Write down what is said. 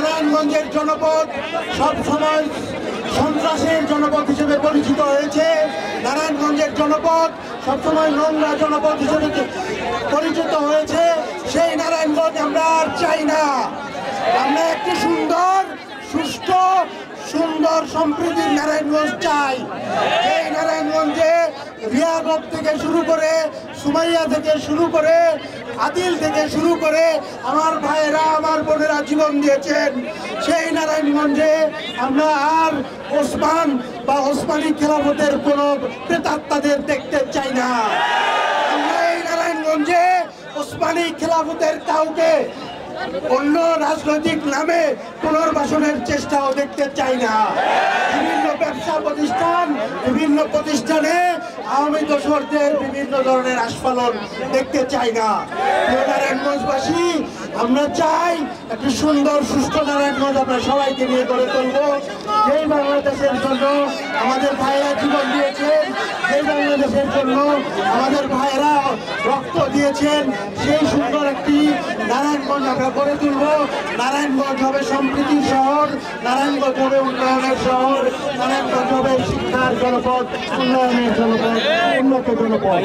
নারায়ণগঞ্জের জনপদ সবসময় সন্ত্রাসের জনপদ হিসেবে পরিচিত হয়েছে। নারায়ণগঞ্জের জনপদ সবসময় নোংরা জনপদ হিসেবে পরিচিত হয়েছে। সেই নারায়ণগঞ্জ আমরা আর চাই না। আমরা একটি সুষ্ঠু সম্প্রীতির নারায়ণগঞ্জ চাই। এই নারায়ণগঞ্জে রিয়াগঞ্জ থেকে শুরু করে, সুমাইয়া থেকে শুরু করে, আদিল থেকে শুরু করে আমার ভাইয়েরা, আমার বোনেরা জীবন দিয়েছেন। সেই নারায়ণগঞ্জে আমরা আর ওসমান বা ওসমানী খেলাফতের কোনো প্রেতাত্মাদের দেখতে চাই না। আমরা এই নারায়ণগঞ্জে ওসমানী খেলাফতের কাউকে অন্য রাজনৈতিক নামে পুনর্বাসনের চেষ্টাও দেখতে চাই না। বিভিন্ন ব্যবসা প্রতিষ্ঠান, বিভিন্ন প্রতিষ্ঠানে আওয়ামী দোসরদের বিভিন্ন ধরনের আস্ফালন দেখতে চাই না। নারায়ণগঞ্জবাসী আমরা চাই একটি সুন্দর সুস্থ নারায়ণগঞ্জ আমরা সবাইকে নিয়ে গড়ে তুলব। যেই বাংলাদেশের জন্য আমাদের ভাইয়েরা জীবন দিয়েছেন, সেই বাংলাদেশের জন্য আমাদের ভাইয়েরা রক্ত দিয়েছেন, সেই সুন্দর একটি নারায়ণগঞ্জ আমরা গড়ে তুলব। নারায়ণগঞ্জ হবে সম্প্রীতির শহর, নারায়ণগঞ্জ হবে উন্নয়নের শহর, নারায়ণগঞ্জ হবে শিক্ষার জনপদ, উন্নয়নের জনপদ, উন্নত জনপদ।